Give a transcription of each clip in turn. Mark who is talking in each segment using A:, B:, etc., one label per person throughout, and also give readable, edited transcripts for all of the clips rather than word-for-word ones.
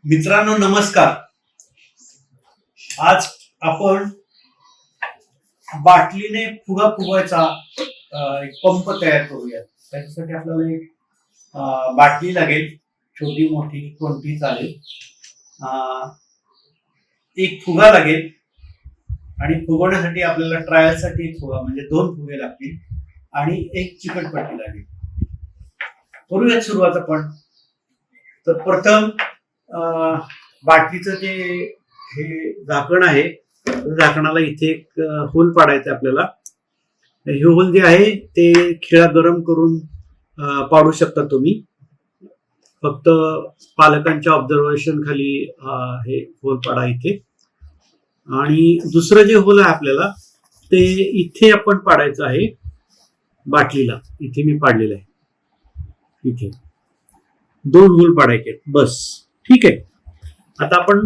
A: मित्रांनो नमस्कार. आज आपण बाटलीने फुगा फुगवायचा एक पंप तयार करूया. त्याच्यासाठी आपल्याला एक बाटली लागेल, छोटी मोठी कोणती चालेल. एक फुगा लागेल आणि फुगवण्यासाठी आपल्याला ट्रायलसाठी एक फुगा म्हणजे 2 फुगे लागतील आणि एक चिकटपट्टी लागेल. करूयात सुरुवात आपण. तर प्रथम बाटलीचं जे हे झाकण आहे, झाकणाला इथे एक होल पाडायचं आपल्याला. हे होल जे आहे ते खिळा गरम करून पाडू शकता तुम्ही. फक्त पालकांच्या ऑब्झर्वेशन खाली हे होल पाडा इथे. आणि दुसरं जे होल आहे आपल्याला ते इथे आपण पाडायचं आहे बाटलीला. इथे मी पाडलेलं आहे. इथे 2 होल पाडायचे बस. ठीक आहे. आता आपण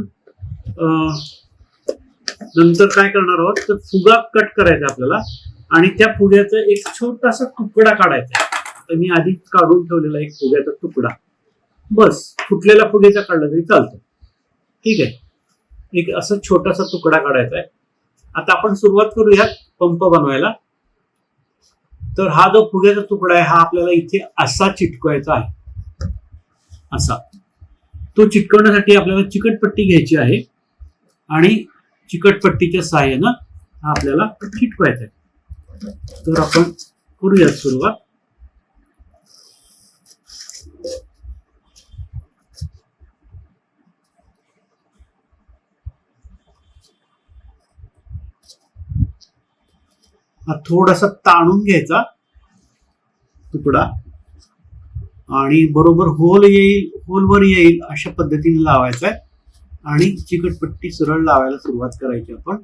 A: नंतर काय करणार आहोत तर फुगा कट करायचा आपल्याला आणि त्या फुग्याचा एक छोटासा तुकडा काढायचा. तर मी आधीच काढून ठेवलेला एक फुग्याचा तुकडा. बस फुटलेला फुग्याचा काढला तरी चालतं. ठीक आहे. एक असा छोटासा तुकडा काढायचा आहे. आता आपण सुरुवात करूया पंप बनवायला. तर हा जो फुग्याचा तुकडा आहे हा आपल्याला इथे असा चिटकवायचा आहे. असा तो चिटकवण्यासाठी आपल्याला चिकटपट्टी घ्यायची आहे आणि चिकटपट्टीच्या सहाय्यानं हा आपल्याला चिटकवायचा आहे. तर आपण करूयात सुरुवात. हा थोडासा ताणून घ्यायचा तुकडा आणि बरोबर होलवर येईल अशा पद्धतीने लावायचा आहे आणि चिकटपट्टी सरळ लावायला सुरुवात करायची आपण.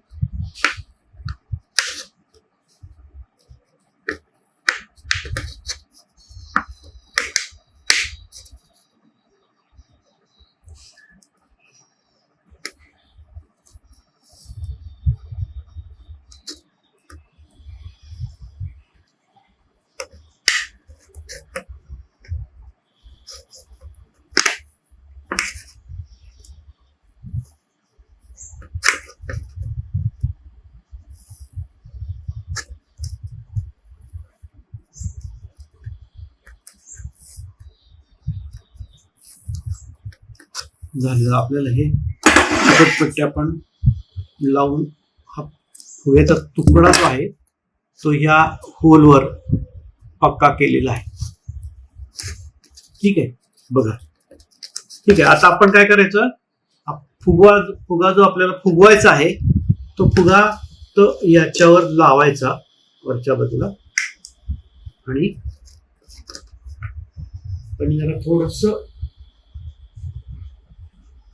A: झालं. आपल्याला हे चिकटपट्टी आपण लावून हा फुग्याचा तुकडा जो आहे तो ह्या होलवर पक्का केलेला आहे. ठीक आहे. बघा. ठीक आहे. आता आपण काय करायचं, फुगा जो आपल्याला फुगवायचा आहे तो फुगा तो याच्यावर लावायचा वरच्या बाजूला आणि पण जरा थोडस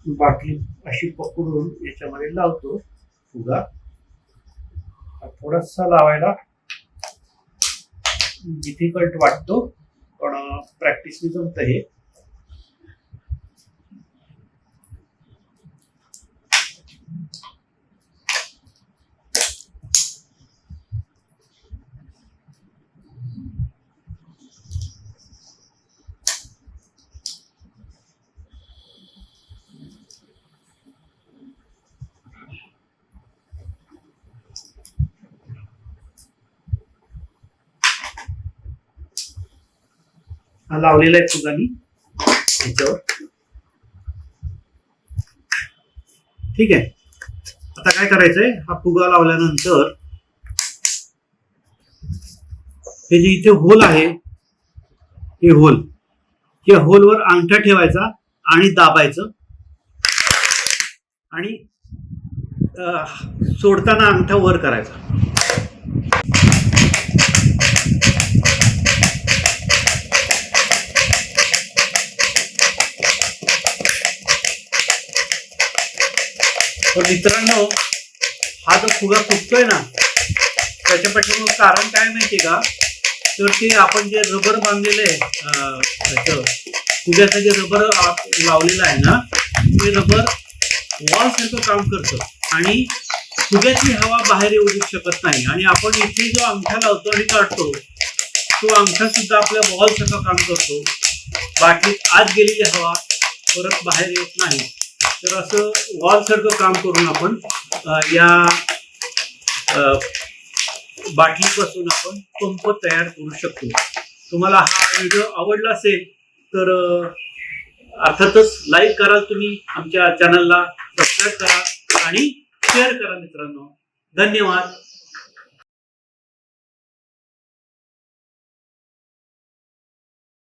A: बाटली अशी पकडून याच्यामध्ये लावतो फुगा. थोडासा लावायला डिफिकल्ट वाटतो पण प्रॅक्टिसने जमतं हे. हा लावलेला आहे फुगा मी याच्यावर. ठीक आहे. आता काय करायचंय, हा फुगा लावल्यानंतर हे जे इथे होल आहे हे होलवर अंगठा ठेवायचा आणि दाबायचं आणि सोडताना अंगठा वर करायचा. तर मित्रांनो हा जो फुगा फुटतोय ना त्याच्या पाठीमागे कारण काय माहितीये का, तर ते आपण जे रबर बांधलेलं आहे फुग्याचं जे रबर लावलेलं आहे ना ते रबर वॉल सारखं काम करतं आणि फुग्याची हवा बाहेर येऊ शकत नाही. आणि आपण इथे जो अंगठा लावतो आणि काढतो तो अंगठा सुद्धा आपल्या वॉल सारखं काम करतो. बाटलीत आत गेलेली हवा परत बाहेर येत नाही तर असं वॉल सारखं काम करून आपण या बाटलीपासून आपण पंप तयार करू शकतो. तुम्हाला हा व्हिडिओ आवडला असेल तर अर्थातच लाईक कराल, तुम्ही आमच्या चॅनलला सबस्क्राईब करा आणि शेअर करा मित्रांनो. धन्यवाद.